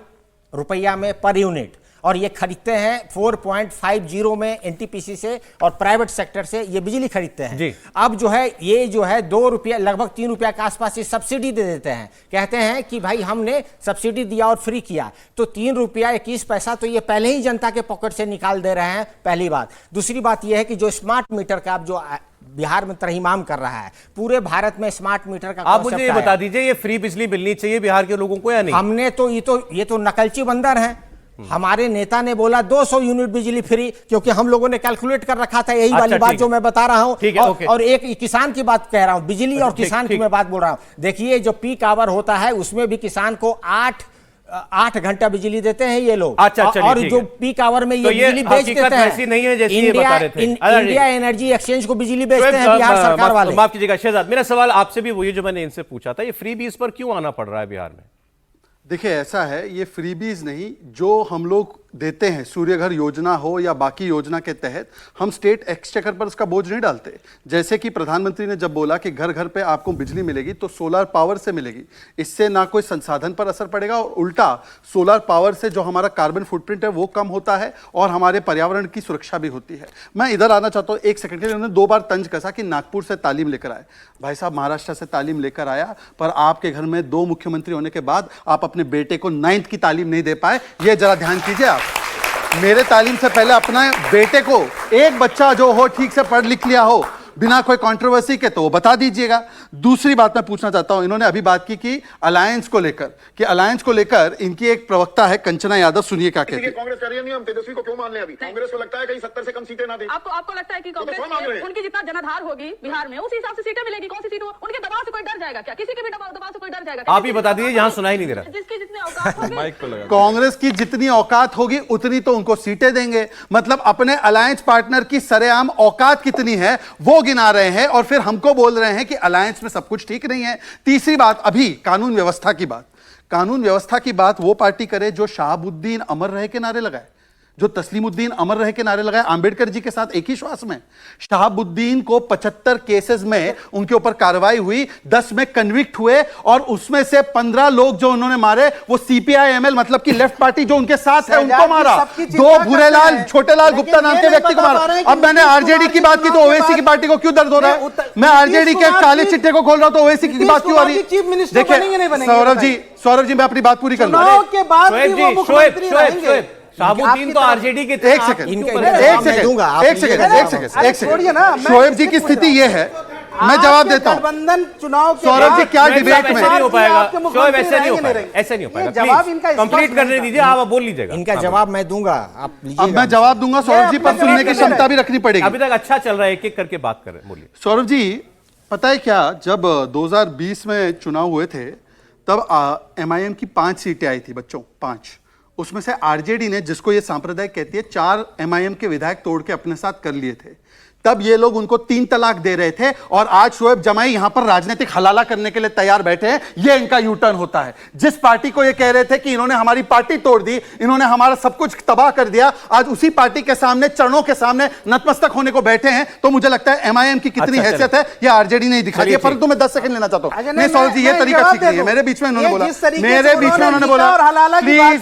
रुपया में पर यूनिट, और ये खरीदते हैं 4.50 में एनटीपीसी से और प्राइवेट सेक्टर से ये बिजली खरीदते हैं। अब जो है ये जो है 2 रुपया लगभग 3 रुपया के आसपास ये सब्सिडी दे देते हैं। कहते हैं कि भाई हमने सब्सिडी दिया और फ्री किया, तो 3 रुपया 21 पैसा तो ये पहले ही जनता के पॉकेट से निकाल दे रहे हैं, पहली बात। दूसरी बात यह है कि जो स्मार्ट मीटर का आप जो बिहार में तरहीमाम कर रहा है, पूरे भारत में स्मार्ट मीटर का आप मुझे ये बता दीजिए, ये फ्री बिजली मिलनी चाहिए बिहार के लोगों को या नहीं? हमने तो ये तो नकलची बंदर हैं। हमारे नेता ने बोला 200 यूनिट बिजली फ्री, क्योंकि हम लोगों ने कैलकुलेट कर रखा था, यही वाली बात जो मैं बता रहा हूं। और एक किसान की बात कह रहा हूं, बिजली और किसान की मैं बात बोल रहा हूं। देखिए जो पीक आवर होता है उसमें भी किसान को 8 घंटा बिजली देते हैं ये लोग। और जो पीक आवर में ये बिजली बेच देते हैं, इंडिया एनर्जी एक्सचेंज को बिजली बेचते हैं बिहार सरकार वाले। माफ कीजिएगा शहजाद, मेरा सवाल आपसे भी वही जो मैंने इनसे पूछा था, ये फ्रीबीज पर क्यों आना पड़ रहा है बिहार में? देखिए ऐसा है, ये फ्रीबीज नहीं, जो हम लोग देते हैं, सूर्य घर योजना हो या बाकी योजना के तहत, हम स्टेट एक्सचेकर पर उसका बोझ नहीं डालते। जैसे कि प्रधानमंत्री ने जब बोला कि घर घर पे आपको बिजली मिलेगी तो सोलर पावर से मिलेगी, इससे ना कोई संसाधन पर असर पड़ेगा और उल्टा सोलर पावर से जो हमारा कार्बन फुटप्रिंट है वो कम होता है और हमारे पर्यावरण की सुरक्षा भी होती है। मैं इधर आना चाहता हूँ, एक सेकंड के लिए। उन्होंने 2 बार तंज कसा कि नागपुर से तालीम लेकर आए। भाई साहब, महाराष्ट्र से तालीम लेकर आया, पर आपके घर में 2 मुख्यमंत्री होने के बाद आप अपने बेटे को 9th की तालीम नहीं दे पाए, ये जरा ध्यान कीजिए आप। मेरे तालीम से पहले अपना बेटे को, एक बच्चा जो हो ठीक से पढ़ लिख लिया हो बिना कोई कंट्रोवर्सी के, तो वो बता दीजिएगा। दूसरी बात मैं पूछना चाहता हूं, इन्होंने अभी बात की कि अलायंस को लेकर इनकी एक प्रवक्ता है कंचना यादव, सुनिए क्या कहती है। कांग्रेस कर रही है, हम तेजस्वी को क्यों मान ले? अभी कांग्रेस को लगता है कहीं 70 से कम सीटें ना दे। आपको लगता है कि कांग्रेस उनकी जितना जनाधार होगी बिहार में उस हिसाब से सीटें मिलेगी? कौन सी सीट? उनके दबाव से कोई डर जाएगा क्या? किसी के भी दबाव से कोई डर जाएगा? आप ही बता दीजिए, यहाँ सुनाई नहीं दे रहा। जिसकी जितनी औकात होगी, कांग्रेस की जितनी औकात होगी उतनी तो उनको सीटें देंगे। मतलब अपने अलायंस पार्टनर की सरेआम औकात कितनी है वो गिना रहे हैं और फिर हमको बोल रहे हैं कि अलायंस में सब कुछ ठीक नहीं है। तीसरी बात, अभी कानून व्यवस्था की बात वो पार्टी करे जो शहाबुद्दीन अमर रहे के नारे लगाए, जो तस्लीमुद्दीन अमर रहे के नारे लगाए आंबेडकर जी के साथ एक ही श्वास में। शहाबुद्दीन को 75 केसेस में उनके ऊपर कार्रवाई हुई, 10 में कन्विक्ट हुए और उसमें से 15 लोग जो उन्होंने मारे वो सीपीआई-एमएल मतलब की लेफ्ट पार्टी जो उनके साथ है उनको मारा। 2 भूरेलाल छोटेलाल गुप्ता नाम के व्यक्ति को मारा। अब मैंने आरजेडी की बात की तो ओवैसी की पार्टी को क्यों दर्द हो रहा है? मैं आरजेडी के काले चिट्ठे को खोल रहा हूं तो ओवैसी की बात क्यों आ रही है? देखिए सौरभ जी मैं अपनी बात पूरी कर लूं। शहाबुद्दीन तो आरजेडी के थे। एक सेकंड शोएब जी की स्थिति ये है, मैं जवाब देता हूं। गठबंधन चुनाव के सौरभ जी क्या डिबेट में नहीं हो पाएगा? शोएब ऐसे नहीं हो पाएगा। जवाब इनका कंप्लीट करने दीजिए, आप बोल लीजिएगा। इनका जवाब मैं दूंगा, आप अब मैं जवाब दूंगा सौरभ जी, पर सुनने की क्षमता भी रखनी पड़ेगी। अभी तक अच्छा चल रहा है, एक एक करके बात कर रहे हैं, बोलिए। सौरभ जी पता है क्या, जब 2020 में चुनाव हुए थे तब एमआईएम की 5 सीटें आई थी बच्चों, 5। उसमें से आरजेडी ने, जिसको ये सांप्रदायिक कहती है, 4 एमआईएम के विधायक तोड़ के अपने साथ कर लिए थे। तब ये लोग उनको 3 तलाक दे रहे थे और आज शोएब जमाई यहां पर राजनीतिक हलाला करने के लिए तैयार बैठे हैं। ये इनका यू टर्न होता है। जिस पार्टी को ये कह रहे थे कि इन्होंने हमारी पार्टी तोड़ दी, इन्होंने हमारा सब कुछ तबाह कर दिया, आज उसी पार्टी के सामने, चरणों के सामने नतमस्तक होने को बैठे हैं। तो मुझे लगता है एमआईएम की कितनी हैसियत है ये आरजेडी नहीं दिखा रही है। परंतु मैं 10 सेकंड लेना चाहता हूं। नहीं सौरभ जी, ये तरीका ठीक नहीं है। मेरे बीच में उन्होंने बोला, प्लीज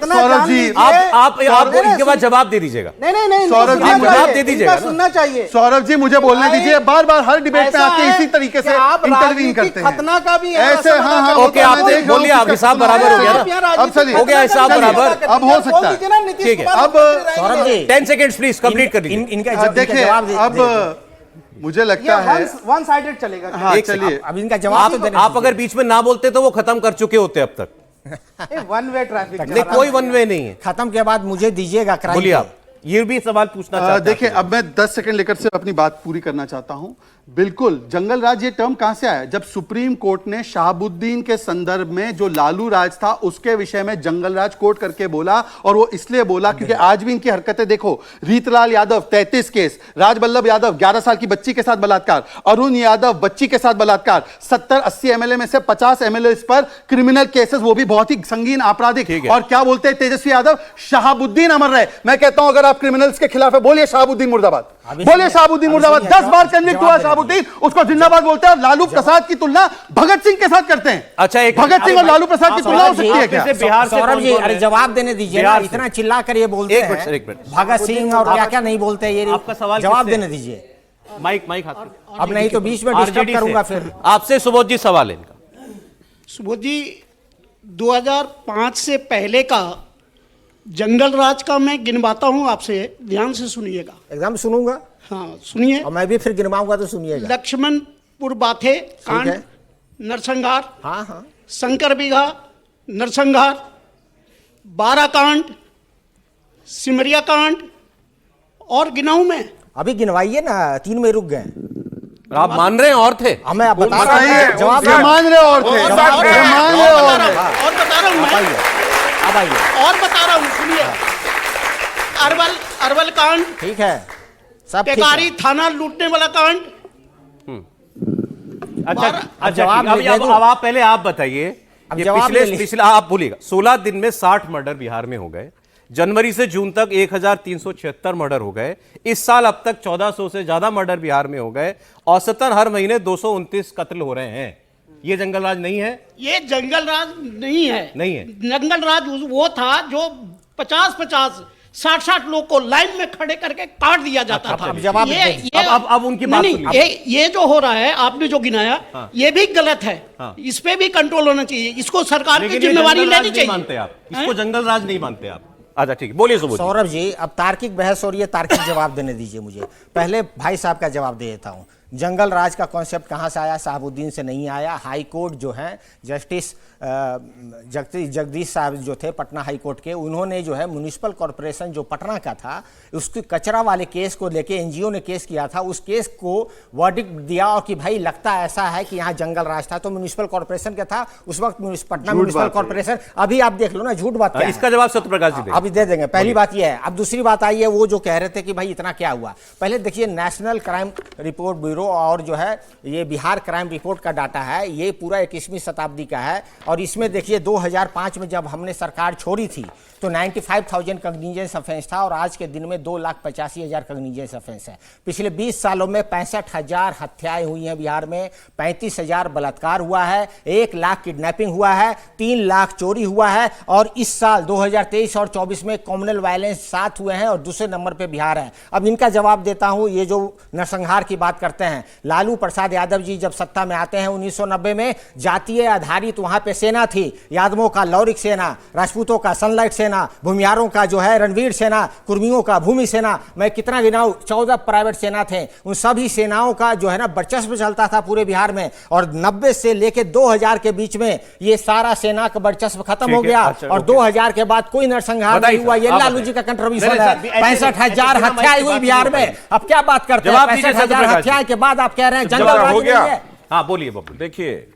सौरभ जी आप इसके बाद जवाब दे दीजिएगा। नहीं सौरभ जी जवाब दे दीजिएगा, सुनना चाहिए। सौरभ जी मुझे बोलने दीजिए, बार बार हर डिबेट में आके इसी तरीके से इंटरवीन करते हैं। खतना का भी ऐसे हाँ ओके, आप बोलिए, आप हिसाब बराबर हो गया ना? अब चलिए, हो गया हिसाब बराबर, अब हो सकता है। ठीक है, अब Saurabh ji 10 second please complete कर दीजिए। इनका देखिए, अब मुझे लगता है वन साइडेड चलेगा। हाँ चलिए, अब इनका जवाब आप अगर बीच में ना बोलते तो वो खत्म कर चुके होते अब तक। वन वे ट्रैफिक नहीं, कोई वन वे नहीं है। खत्म के बाद मुझे दीजिएगा, बोलिए आप, ये भी सवाल पूछना चाहता हूं। देखिए अब मैं 10 सेकंड लेकर सिर्फ अपनी बात पूरी करना चाहता हूं। बिल्कुल, जंगल राज ये टर्म कहां से आया? जब सुप्रीम कोर्ट ने शहाबुद्दीन के संदर्भ में जो लालू राज था उसके विषय में जंगल राज कोट करके बोला, और वो इसलिए बोला क्योंकि आज भी इनकी हरकतें देखो। रीतलाल यादव 33 केस, राजबल्लभ यादव 11 साल की बच्ची के साथ बलात्कार, अरुण यादव बच्ची के साथ बलात्कार, 70-80 एमएलए में से 50 एमएलए पर क्रिमिनल केसेस, वो भी बहुत ही संगीन आपराधिक। और क्या बोलते हैं तेजस्वी यादव? शहाबुद्दीन अमर रहे। मैं कहता हूं अगर आप क्रिमिनल्स के खिलाफ है, बोलिए शहाबुद्दीन मुर्दाबाद, बोलिए शहाबुद्दीन मुर्दाबाद। 10 बार कन्विक्ट हुआ शहाबुद्दीन, उसको जिंदाबाद बोलते हैं। और लालू प्रसाद की तुलना भगत सिंह के साथ करते हैं। अच्छा, एक भगत सिंह और लालू प्रसाद की तुलना हो सकती है क्या? बिहार से सौरभ जी, अरे जवाब देने दीजिए ना, इतना चिल्ला कर ये बोलते हैं। एक मिनट। भगत सिंह और क्या क्या नहीं बोलते, ये आपका सवाल जवाब किससे? देने दीजिए। माइक हाथ में। अब नहीं तो बीच में डिस्टर्ब करूंगा फिर। आपसे सुबोध जी सवाल है इनका। सुबोध जी, 2005 से पहले का जंगल राज का मैं गिनवाता हूं, आपसे ध्यान से सुनिएगा। एकदम सुनूंगा। हाँ सुनिए। और मैं भी फिर गिनवाऊंगा तो सुनिएगा। लक्ष्मणपुर बाथे कांड, नरसंहार, हाँ हाँ, शंकर बीघा नरसंहार, 12 कांड, सिमरिया कांड, और गिनाऊं मैं? अभी गिनवाइए ना, 3 में रुक गए। आप मान रहे हैं और थे? हमें आप बता रहे हैं, जवाब मान रहे और थे, और बता रहा हूं मैं, अब आइए और बता रहा हूं, सुनिए। अरवल कांड, ठीक है, सब ठीक है। टेकारी थाना लूटने वाला कांड। अच्छा, जवाब अब आप पहले आप बताइए, ये पिछला आप बोलिएगा। 16 दिन में 60 मर्डर बिहार में हो गए। जनवरी से जून तक 1376 मर्डर हो गए। इस साल अब तक 1400 से ज्यादा मर्डर बिहार में हो गए। औसतन हर महीने 229 कत्ल हो रहे हैं। ये जंगल राज नहीं है? ये जंगल राज नहीं है। नहीं है। जंगल राज वो था जो 50-50 60 लोग को लाइन में खड़े करके काट दिया जाता था। जवाब अब उनकी बात नहीं, ये जो हो रहा है, आपने जो गिनाया, ये भी गलत है। इस पे भी कंट्रोल होना चाहिए। इसको सरकार की जिम्मेवारी लेनी चाहिए। मानते आप इसको जंगल राज नहीं मानते आप? अच्छा ठीक है, बोलिए सुबोध। सौरभ जी, अब तार्किक बहस और ये तार्किक जवाब देने दीजिए मुझे। पहले भाई साहब का जवाब दे देता हूं। जंगल राज का कॉन्सेप्ट कहां से आया? शहाबुद्दीन से नहीं आया। हाई कोर्ट जो है, जस्टिस जगदीश साहब जो थे पटना हाई कोर्ट के, उन्होंने जो है म्युनिसिपल कॉरपोरेशन जो पटना का था, उसकी कचरा वाले केस को लेके एनजीओ ने केस किया था। उस केस को वर्डिक्ट दिया और कि भाई लगता ऐसा है कि यहाँ जंगल राज था, तो म्युनिसिपल कॉरपोरेशन का था उस वक्त, पटना म्युनिसिपल कॉरपोरेशन। अभी आप देख लो ना, झूठ बात क्या है? इसका जवाब सत्यप्रकाश जी अभी दे देंगे। पहली बात यह है। अब दूसरी बात आई है, वो जो कह रहे थे कि भाई इतना क्या हुआ। पहले देखिए, नेशनल क्राइम रिपोर्ट ब्यूरो और जो है ये बिहार क्राइम रिपोर्ट का डाटा है, ये पूरा 21वीं शताब्दी का है। और इसमें देखिए 2005 में जब हमने सरकार छोड़ी थी तो 95,000 कॉग्निजेंस ऑफेंस था, और आज के दिन में 2,85,000 कॉग्निजेंस ऑफेंस है। पिछले 20 सालों में 65,000 हत्याएं हुई हैं बिहार में, 35,000 बलात्कार हुआ है, 1 लाख किडनैपिंग हुआ है, 3 लाख चोरी हुआ है। और इस साल 2023 और 24 में कॉम्युनल वायलेंस 7 हुए हैं और दूसरे नंबर पे बिहार है। अब इनका जवाब देता हूं। ये जो नरसंहार की बात करते हैं, लालू प्रसाद यादव जी जब सत्ता में आते हैं 1990 में, जातीय आधारित वहां पे सेना थी। यादवों का लौरिक सेना, राजपूतों का सनलाइट सेना, भूमियारों का जो है रणवीर सेना, कुर्मियों का भूमि सेना, मैं कितना गिनाऊं, 14 प्राइवेट सेना थे। उन सभी सेनाओं का जो है ना वर्चस्व चलता था पूरे बिहार में। और 90 से लेके 2000 के बीच में ये सारा सेना का वर्चस्व खत्म हो गया। और 2000 के बाद कोई नरसंहार नहीं हुआ। ये लालू जी का कंट्रीब्यूशन है। 65,000 हत्याएं हुई बिहार में। अब क्या बात करते हैं? 65,000 हत्याएं के बाद आप कह रहे हैं जंगल राज नहीं है। हाँ बोलिए बब्बू। देखिए,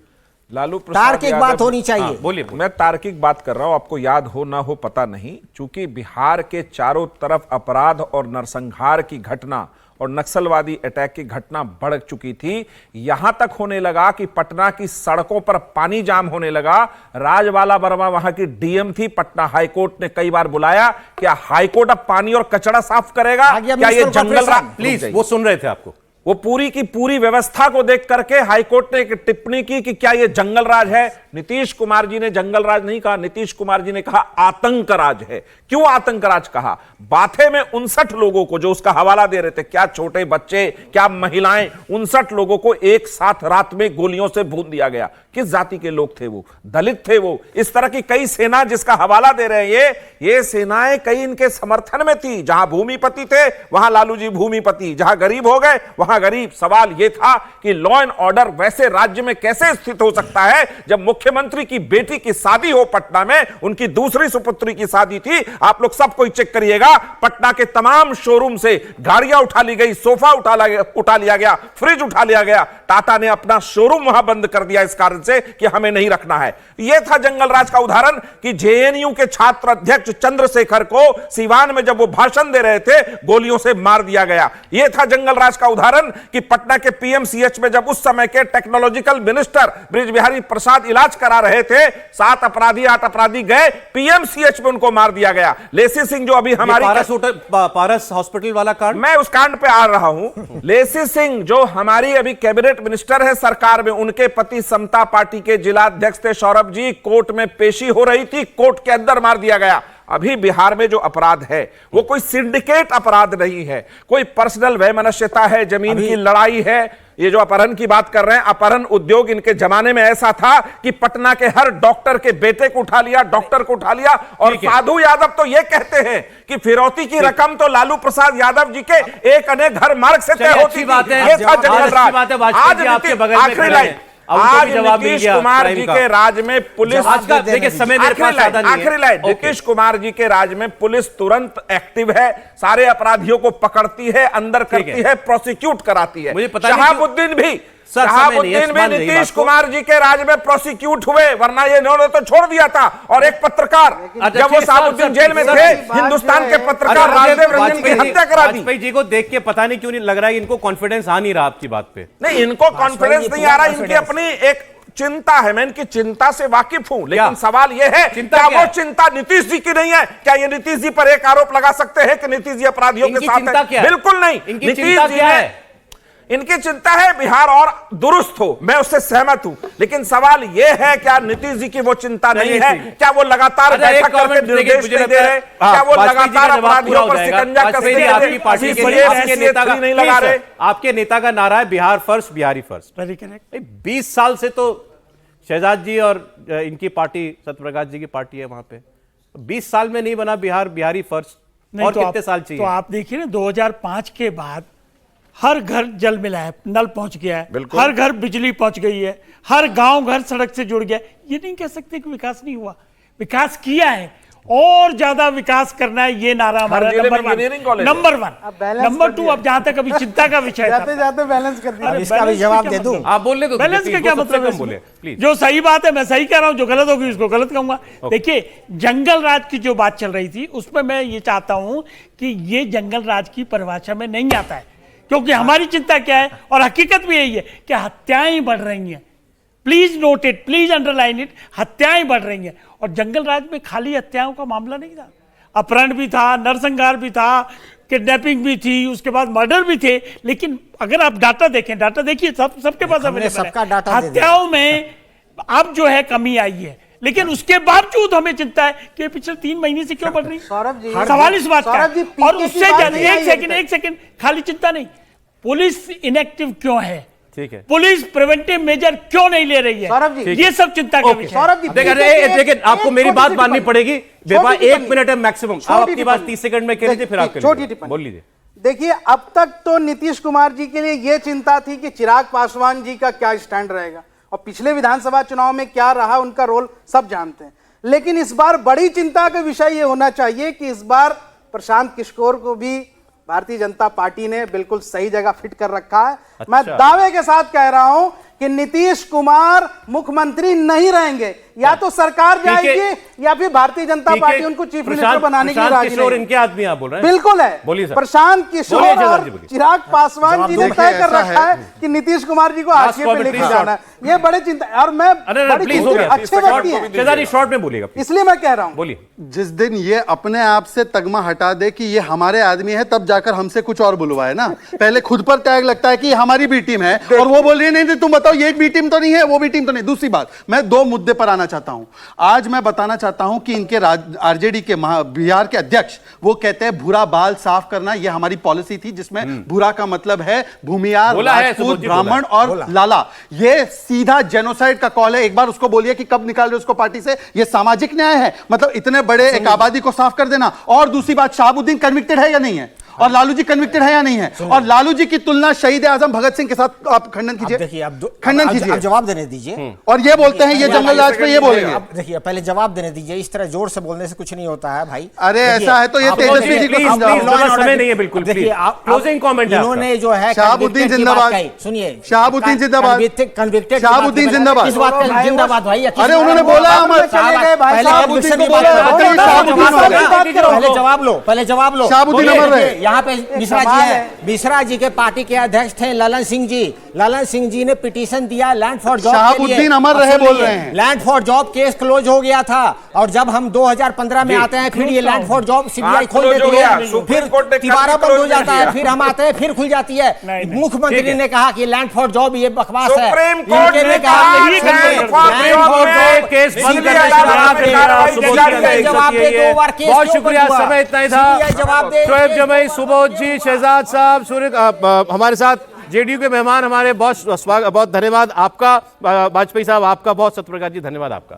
लालू प्रसाद तार्किक बात होनी चाहिए। बोलिए। मैं तार्किक बात कर रहा हूं, आपको याद हो ना हो पता नहीं, क्योंकि बिहार के चारों तरफ अपराध और नरसंहार की घटना और नक्सलवादी अटैक की घटना बढ़ चुकी थी। यहां तक होने लगा कि पटना की सड़कों पर पानी जाम होने लगा। राजबाला वर्मा वहां की डीएम थी। पटना हाईकोर्ट ने कई बार बुलाया, क्या हाईकोर्ट अब पानी और कचरा साफ करेगा? क्या ये जंगल राज? प्लीज, वो सुन रहे थे आपको। वो पूरी की पूरी व्यवस्था को देख करके हाईकोर्ट ने एक टिप्पणी की कि क्या ये जंगल राज है। नीतीश कुमार जी ने जंगल राज नहीं कहा, नीतीश कुमार जी ने कहा आतंक राज है। क्यों आतंक राज कहा? बाथे में 59 लोगों को, जो उसका हवाला दे रहे थे, क्या छोटे बच्चे, क्या महिलाएं, 59 लोगों को एक साथ रात में गोलियों से भून दिया गया। किस जाति के लोग थे वो? दलित थे वो। इस तरह की कई सेना जिसका हवाला दे रहे हैं ये सेनाएं कई इनके समर्थन में थी। जहां भूमिपति थे वहां लालू जी भूमिपति, जहां गरीब हो गए वहां महागरीब। सवाल यह था कि लॉ एंड ऑर्डर वैसे राज्य में कैसे स्थित हो सकता है जब मुख्यमंत्री की बेटी की शादी हो पटना में, उनकी दूसरी सुपुत्री की शादी थी। आप लोग सब कोई चेक करिएगा, पटना के तमाम शोरूम से गाड़ियां उठा ली गई, सोफा उठा लिया गया, फ्रिज उठा लिया गया। टाटा ने अपना शोरूम वहां बंद कर दिया इस कारण से कि हमें नहीं रखना है। यह था जंगल राज का उदाहरण कि जेएनयू के छात्र अध्यक्ष चंद्रशेखर को सिवान में जब वो भाषण दे रहे थे गोलियों से मार दिया गया। यह था जंगल राज का उदाहरण कि पटना के पीएमसीएच में जब उस समय के टेक्नोलॉजिकल मिनिस्टर बृज बिहारी प्रसाद इलाज करा रहे थे, 8 अपराधी गए पीएमसीएच में, उनको मार दिया गया। लेसी सिंह जो अभी हमारी पारस हॉस्पिटल वाला कांड, मैं उस कांड पे आ रहा हूं। लेसी सिंह जो हमारी अभी कैबिनेट मिनिस्टर है सरकार में, उनके पति समता पार्टी के जिला अध्यक्ष थे सौरभ जी, कोर्ट में पेशी हो रही थी, कोर्ट के अंदर मार दिया गया। अभी बिहार में जो अपराध है वो कोई सिंडिकेट अपराध नहीं है, कोई पर्सनल वैमनस्यता है, जमीन की लड़ाई है। ये जो अपहरण की बात कर रहे हैं, अपहरण उद्योग इनके जमाने में ऐसा था कि पटना के हर डॉक्टर के बेटे को उठा लिया, डॉक्टर को उठा लिया। और साधु यादव तो ये कहते हैं कि फिरौती की रकम तो लालू प्रसाद यादव जी के एक अनेक घर मार्ग से तय होती थी। ये था जंगल राज। आज नीतीश कुमार जी के राज में पुलिस, आखिरी लाइन, नीतीश कुमार जी के राज में पुलिस तुरंत एक्टिव है, सारे अपराधियों को पकड़ती है, अंदर करती है, प्रोसिक्यूट कराती है। शहाबुद्दीन भी नीतीश कुमार जी के राज में प्रोसिक्यूट हुए, वरना ये इन्होंने तो छोड़ दिया था। और एक पत्रकार, जब वो शहाबुद्दीन जेल में थे, हिंदुस्तान के पत्रकार राजदेव रंजन की हत्या करा दी। वाजपेयी जी को देख के पता नहीं क्यों नहीं लग रहा है इनको कॉन्फिडेंस आ नहीं रहा आपकी बात पे। नहीं, इनको कॉन्फिडेंस नहीं आ रहा, इनकी अपनी एक चिंता है। मैं इनकी चिंता से वाकिफ हूं, लेकिन सवाल यह है क्या वो चिंता नीतीश जी की नहीं है? क्या ये नीतीश जी पर एक आरोप लगा सकते हैं कि नीतीश जी अपराधियों के साथ है? बिल्कुल नहीं। नीतीश जी है, इनकी चिंता है बिहार और दुरुस्त हो, मैं उससे सहमत हूं, लेकिन सवाल यह है क्या नीतीश जी की वो चिंता नहीं है? क्या वो लगातार बैठक करके निर्देश नहीं दे रहे? क्या वो लगातार अपराधियों पर शिकंजा कसते हैं? नहीं लगा रहे? आपके नेता का नारा है बिहार फर्स्ट, बिहारी फर्स्ट। 20 साल से तो शहजाद जी और इनकी पार्टी, सत्यप्रकाश जी की पार्टी है वहां पे, 20 साल में नहीं बना बिहार बिहारी फर्स्ट। और कितने साल चाहिए? तो आप देखिए ना, 2005 के बाद हर घर जल मिला है, नल पहुंच गया है, हर घर बिजली पहुंच गई है, हर गांव घर सड़क से जुड़ गया। ये नहीं कह सकते कि विकास नहीं हुआ, विकास किया है, और ज्यादा विकास करना है, ये नारा हमारा नंबर 1। नंबर 2, अब जहां तक अभी चिंता का विषय जाते जाते बैलेंस कर दिया। इसका भी जवाब दे दूं, आप बोल ले दो। बैलेंस का क्या मतलब है? जो सही बात है मैं सही कह रहा हूं, जो गलत होगी उसको गलत कहूंगा। देखिए, जंगल राज की जो बात चल रही थी उसमें मैं ये चाहता हूं कि ये जंगल राज की परिभाषा में नहीं आता है, क्योंकि हमारी चिंता क्या है, और हकीकत भी यही है कि हत्याएं बढ़ रही हैं। Please note it, please underline it, हत्याएं बढ़ रही हैं। और जंगल राज में खाली हत्याओं का मामला नहीं था, अपहरण भी था, नरसंहार भी था, किडनैपिंग भी थी, उसके बाद मर्डर भी थे। लेकिन अगर आप डाटा देखें, डाटा देखिए, सबके पास अवेलेबल है, हत्याओं में अब जो है कमी आई है, लेकिन उसके बावजूद हमें चिंता है कि पिछले 3 महीने से क्यों बढ़ रही। सौरभ जी, सवाल इस बात का है। और उससे एक सेकंड, खाली चिंता नहीं, पुलिस इनएक्टिव क्यों है? ठीक है, पुलिस प्रिवेंटिव मेजर क्यों नहीं ले रही है? सौरभ जी, ये सब चिंता का विषय। सौरभ जी, देखिए, आपको मेरी बात माननी पड़ेगी। 1 मिनट है मैक्सिमम, आपकी बात 30 सेकंड में कह लीजिए, फिर आप बोल लीजिए। देखिए, अब तक तो नीतीश कुमार जी के लिए यह चिंता थी कि चिराग पासवान जी का क्या स्टैंड रहेगा, और पिछले विधानसभा चुनाव में क्या रहा उनका रोल सब जानते हैं। लेकिन इस बार बड़ी चिंता का विषय यह होना चाहिए कि इस बार प्रशांत किशोर को भी भारतीय जनता पार्टी ने बिल्कुल सही जगह फिट कर रखा है। मैं दावे के साथ कह रहा हूं कि नीतीश कुमार मुख्यमंत्री नहीं रहेंगे, या तो सरकार जाएगी या फिर भारतीय जनता पार्टी उनको चीफ मिनिस्टर बनाने की राजी नहीं। इनके आदमी आप बोल रहे हैं? बिल्कुल है, बोलिए। प्रशांत किशोर और चिराग पासवान जी ने तय कर रखा है कि नीतीश कुमार जी को हाशिए पे लेके जाना है। ये बड़े चिंता, और मैं अच्छे व्यक्ति हैं, शॉर्ट में बोलिएगा, इसलिए मैं कह रहा हूं, बोलिए। जिस दिन ये अपने आप से तगमा हटा दे कि ये हमारे आदमी है, तब जाकर हमसे कुछ और बुलवाए ना। पहले खुद पर टैग लगता है कि हमारी भी टीम है, और वो बोल रही है नहीं तुम बताओ ये भी टीम तो नहीं है, वो भी टीम तो नहीं। दूसरी बात, मैं 2 मुद्दे पर आना चाहता हूं। आज मैं बताना चाहता हूं कि इनके आरजेडी के बिहार के अध्यक्ष वो कहते हैं भूरा बाल साफ करना, ये हमारी पॉलिसी थी, जिसमें भूरा का मतलब है भूमियार, राजपूत, ब्राह्मण और लाला। ये सीधा जेनोसाइड का कॉल है। एक बार उसको बोलिए कि कब निकाल रहे उसको पार्टी से। ये सामाजिक न्याय है, मतलब इतने बड़े एक आबादी को साफ कर देना। और दूसरी बात, शहाबुद्दीन कन्विक्टेड है या नहीं है? और लालू जी कन्विक्टेड है या नहीं है? और लालू जी की तुलना शहीद आजम भगत सिंह के साथ आप खंडन कीजिए। देखिए खंडन कीजिए। अब जवाब देने दीजिए। और ये बोलते हैं ये जंगल राज पे ये बोलेंगे। अब देखिए पहले जवाब देने दीजिए, इस तरह जोर से बोलने से कुछ नहीं होता है भाई। अरे ऐसा है तो ये तेजस्वी जी को समझाओ। समय नहीं है बिल्कुल। देखिए आप क्लोजिंग कमेंट है इन्होंने जो है शहाबुद्दीन जिंदाबाद। सुनिए, शहाबुद्दीन जिंदाबाद। कन्विक्टेड शहाबुद्दीन जिंदाबाद। किस बात का जिंदाबाद भाई? अरे उन्होंने बोला अमर पहले जवाब लो, पहले जवाब लो। शहाबुद्दीन अमर रहे। यहाँ पे मिश्रा जी है, मिश्रा जी के पार्टी के अध्यक्ष थे ललन सिंह जी। ललन सिंह जी ने पिटीशन दिया लैंड फॉर जॉब। शहाबुद्दीन अमर रहे बोल रहे हैं। Land for job case close हो गया था, और जब हम 2015 में आते हैं फिर ये लैंड फॉर जॉब सीबीआई खोल देती है, फिर दोबारा बंद हो जाता है, फिर हम आते हैं फिर खुल जाती है। मुख्यमंत्री ने कहा कि लैंड फॉर जॉब ये बकवास है। सुप्रीम कोर्ट ने कहा केस बंद करने बहुत शुक्रिया। समय इतना ही था। शोएब जमई, सुबोध जी, शहजाद साहब, सूर्य हमारे साथ जेडीयू के मेहमान हमारे बहुत धन्यवाद आपका। वाजपेयी साहब आपका बहुत, सत्यप्रकाश जी धन्यवाद आपका।